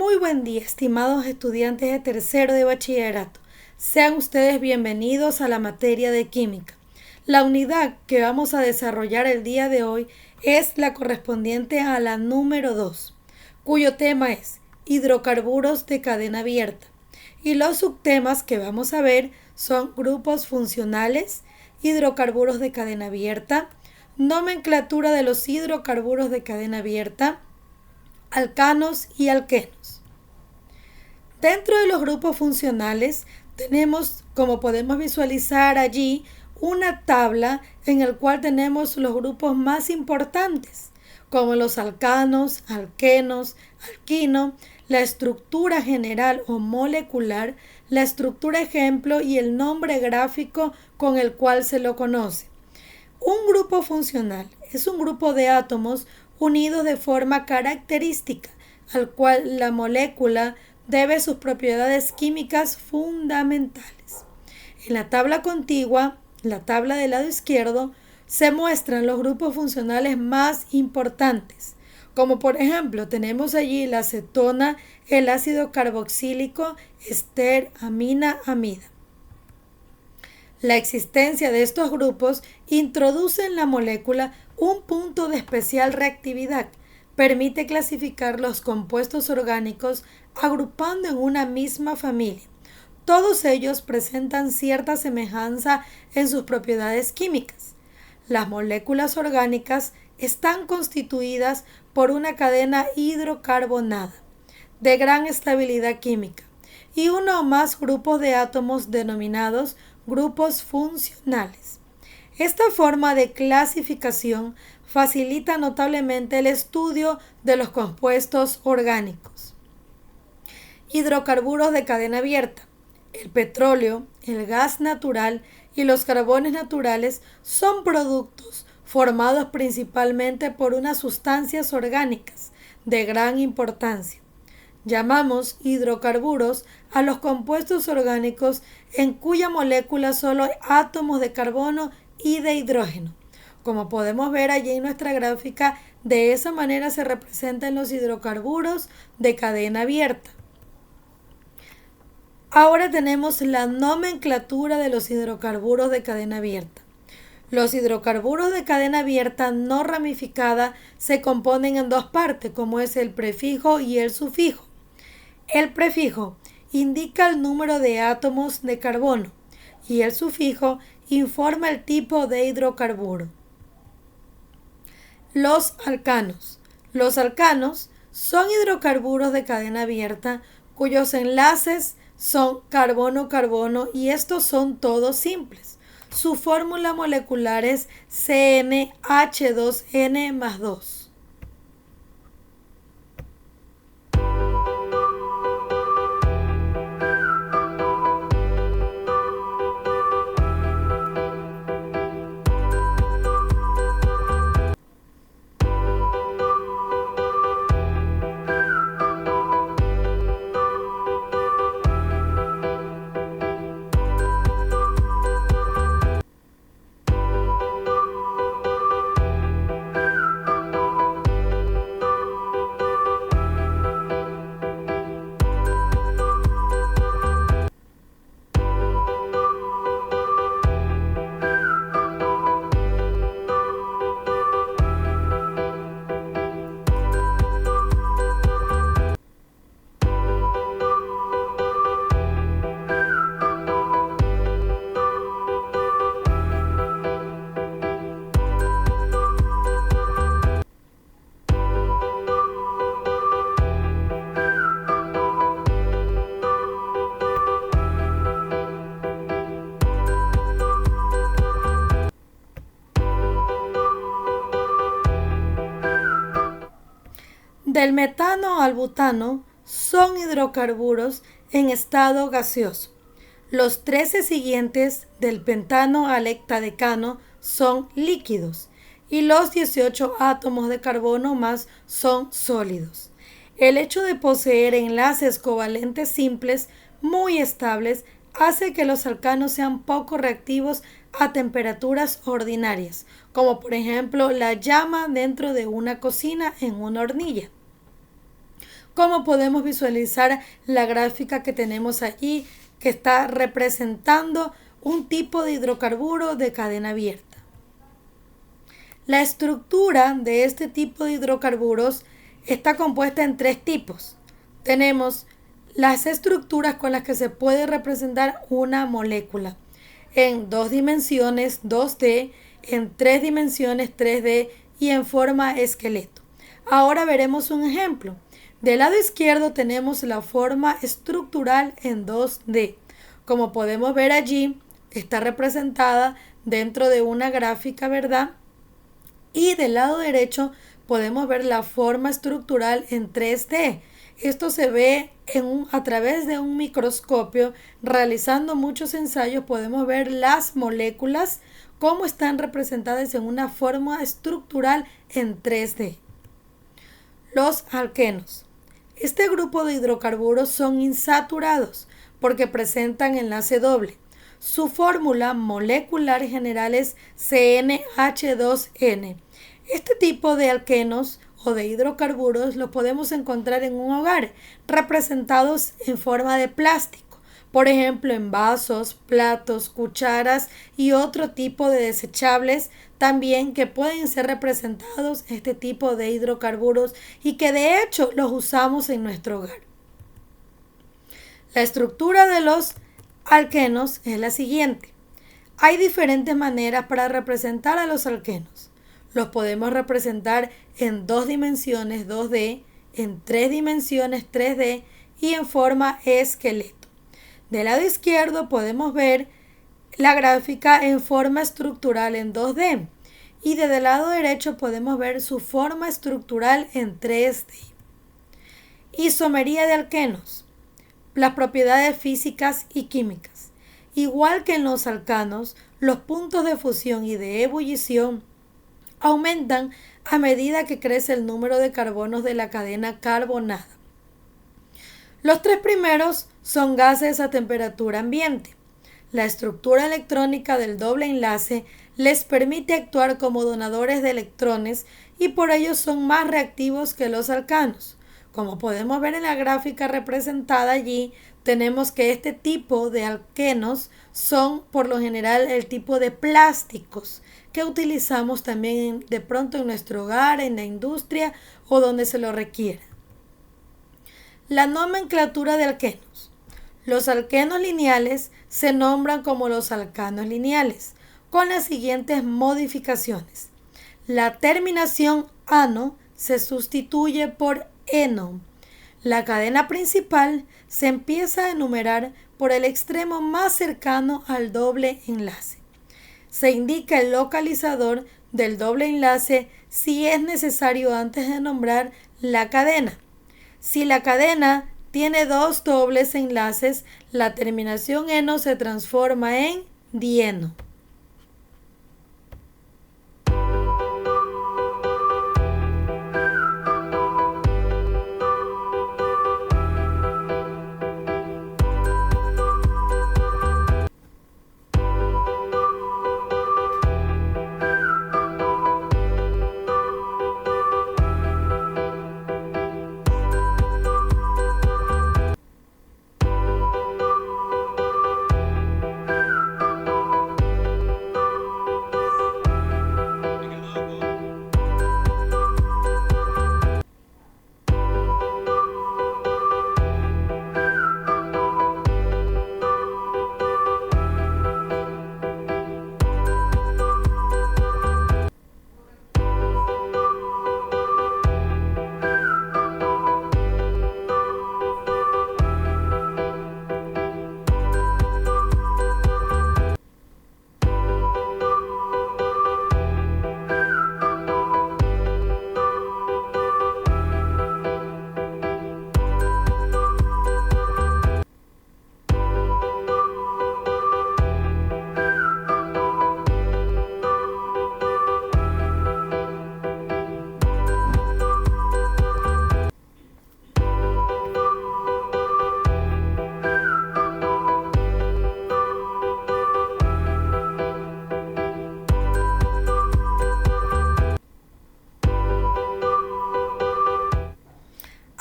Muy buen día, estimados estudiantes de tercero de bachillerato. Sean ustedes bienvenidos a la materia de química. La unidad que vamos a desarrollar el día de hoy es la correspondiente a la número 2, cuyo tema es hidrocarburos de cadena abierta. Y los subtemas que vamos a ver son grupos funcionales, hidrocarburos de cadena abierta, nomenclatura de los hidrocarburos de cadena abierta, alcanos y alquenos. Dentro de los grupos funcionales tenemos, como podemos visualizar allí, una tabla en la cual tenemos los grupos más importantes, como los alcanos, alquenos, alquino, la estructura general o molecular, la estructura ejemplo y el nombre gráfico con el cual se lo conoce. Un grupo funcional es un grupo de átomos unidos de forma característica, al cual la molécula debe sus propiedades químicas fundamentales. En la tabla contigua, la tabla del lado izquierdo, se muestran los grupos funcionales más importantes, como por ejemplo tenemos allí la acetona, el ácido carboxílico, ester, amina, amida. La existencia de estos grupos introduce en la molécula un punto de especial reactividad. Permite clasificar los compuestos orgánicos agrupando en una misma familia. Todos ellos presentan cierta semejanza en sus propiedades químicas. Las moléculas orgánicas están constituidas por una cadena hidrocarbonada de gran estabilidad química y uno o más grupos de átomos denominados grupos funcionales. Esta forma de clasificación facilita notablemente el estudio de los compuestos orgánicos. Hidrocarburos de cadena abierta. El petróleo, el gas natural y los carbones naturales son productos formados principalmente por unas sustancias orgánicas de gran importancia. Llamamos hidrocarburos a los compuestos orgánicos en cuya molécula solo hay átomos de carbono y de hidrógeno. Como podemos ver allí en nuestra gráfica, de esa manera se representan los hidrocarburos de cadena abierta. Ahora tenemos la nomenclatura de los hidrocarburos de cadena abierta. Los hidrocarburos de cadena abierta no ramificada se componen en dos partes, como es el prefijo y el sufijo. El prefijo indica el número de átomos de carbono y el sufijo informa el tipo de hidrocarburo. Los alcanos. Los alcanos son hidrocarburos de cadena abierta cuyos enlaces son carbono-carbono y estos son todos simples. Su fórmula molecular es CnH2n más 2. Del metano al butano son hidrocarburos en estado gaseoso. Los 13 siguientes del pentano al hectadecano son líquidos y los 18 átomos de carbono más son sólidos. El hecho de poseer enlaces covalentes simples muy estables hace que los alcanos sean poco reactivos a temperaturas ordinarias, como por ejemplo la llama dentro de una cocina en una hornilla. como podemos visualizar la gráfica que tenemos allí, que está representando un tipo de hidrocarburo de cadena abierta. La estructura de este tipo de hidrocarburos está compuesta en tres tipos. Tenemos las estructuras con las que se puede representar una molécula en 2 dimensiones 2D, en 3 dimensiones 3D y en forma esqueleto. Ahora veremos un ejemplo. Del lado izquierdo tenemos la forma estructural en 2D. Como podemos ver allí, está representada dentro de una gráfica, ¿verdad? Y del lado derecho podemos ver la forma estructural en 3D. Esto se ve a través de un microscopio. Realizando muchos ensayos podemos ver las moléculas cómo están representadas en una forma estructural en 3D. Los alquenos. Este grupo de hidrocarburos son insaturados porque presentan enlace doble. Su fórmula molecular general es CnH2n. Este tipo de alquenos o de hidrocarburos los podemos encontrar en un hogar, representados en forma de plástico, por ejemplo en vasos, platos, cucharas y otro tipo de desechables también que pueden ser representados este tipo de hidrocarburos y que de hecho los usamos en nuestro hogar. La estructura de los alquenos es la siguiente. Hay diferentes maneras para representar a los alquenos. Los podemos representar en 2 dimensiones 2D, en 3 dimensiones 3D y en forma esqueleto. Del lado izquierdo podemos ver la gráfica en forma estructural en 2D y desde el lado derecho podemos ver su forma estructural en 3D. Isomería de alquenos. Las propiedades físicas y químicas. Igual que en los alcanos, los puntos de fusión y de ebullición aumentan a medida que crece el número de carbonos de la cadena carbonada. Los 3 primeros son gases a temperatura ambiente. La estructura electrónica del doble enlace les permite actuar como donadores de electrones y por ello son más reactivos que los alcanos. Como podemos ver en la gráfica representada allí, tenemos que este tipo de alquenos son por lo general el tipo de plásticos que utilizamos también de pronto en nuestro hogar, en la industria o donde se lo requiera. La nomenclatura de alquenos. Los alquenos lineales se nombran como los alcanos lineales, con las siguientes modificaciones. La terminación ano se sustituye por eno. La cadena principal se empieza a enumerar por el extremo más cercano al doble enlace. Se indica el localizador del doble enlace si es necesario antes de nombrar la cadena. Si la cadena tiene 2 dobles enlaces, la terminación eno se transforma en dieno.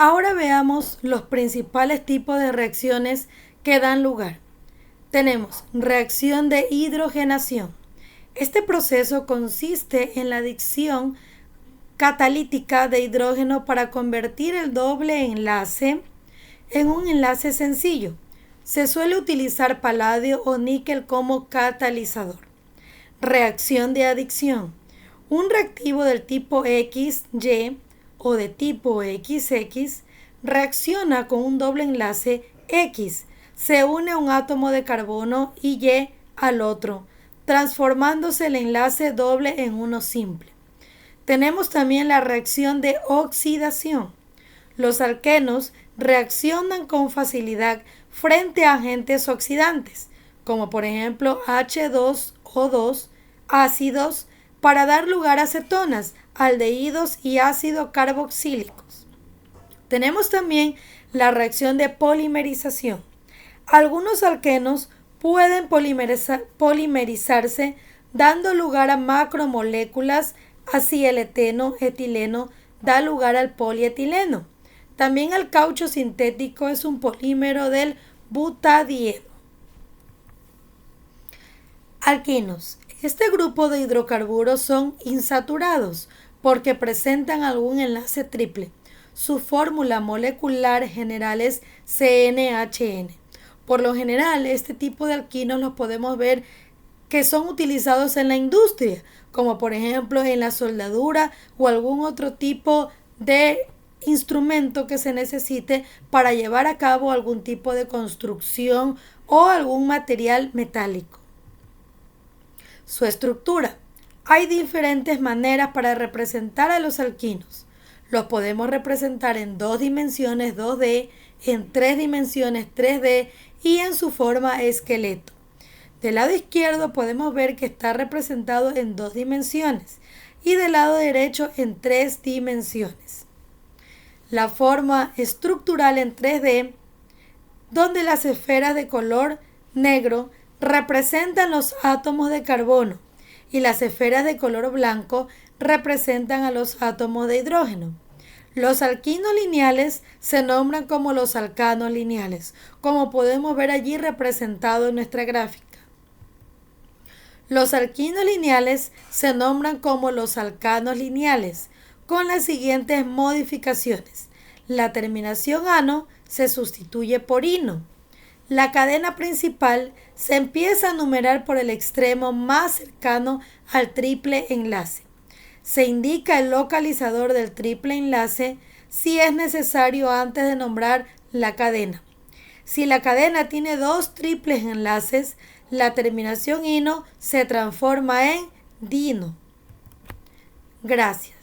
Ahora veamos los principales tipos de reacciones que dan lugar. Tenemos reacción de hidrogenación. Este proceso consiste en la adición catalítica de hidrógeno para convertir el doble enlace en un enlace sencillo. Se suele utilizar paladio o níquel como catalizador. Reacción de adicción. Un reactivo del tipo XY o de tipo XX reacciona con un doble enlace X. Se une a un átomo de carbono y Y al otro, transformándose el enlace doble en uno simple. Tenemos también la reacción de oxidación. Los alquenos reaccionan con facilidad frente a agentes oxidantes, como por ejemplo H2O2, ácidos, para dar lugar a cetonas, aldehídos y ácidos carboxílicos. Tenemos también la reacción de polimerización. Algunos alquenos pueden polimerizarse dando lugar a macromoléculas, así el etileno da lugar al polietileno. También el caucho sintético es un polímero del butadieno. Alquinos. Este grupo de hidrocarburos son insaturados porque presentan algún enlace triple. Su fórmula molecular general es CnHn. Por lo general, este tipo de alquinos los podemos ver que son utilizados en la industria, como por ejemplo en la soldadura o algún otro tipo de instrumento que se necesite para llevar a cabo algún tipo de construcción o algún material metálico. Su estructura. Hay diferentes maneras para representar a los alquinos. Los podemos representar en 2 dimensiones 2D, en 3 dimensiones 3D y en su forma esqueleto. Del lado izquierdo podemos ver que está representado en 2 dimensiones y del lado derecho en 3 dimensiones. La forma estructural en 3D, donde las esferas de color negro representan los átomos de carbono y las esferas de color blanco representan a los átomos de hidrógeno. Los alquinos lineales se nombran como los alcanos lineales, como podemos ver allí representado en nuestra gráfica. Los alquinos lineales se nombran como los alcanos lineales, con las siguientes modificaciones. La terminación ano se sustituye por ino. La cadena principal se empieza a numerar por el extremo más cercano al triple enlace. Se indica el localizador del triple enlace si es necesario antes de nombrar la cadena. Si la cadena tiene 2 triples enlaces, la terminación ino se transforma en dino. Gracias.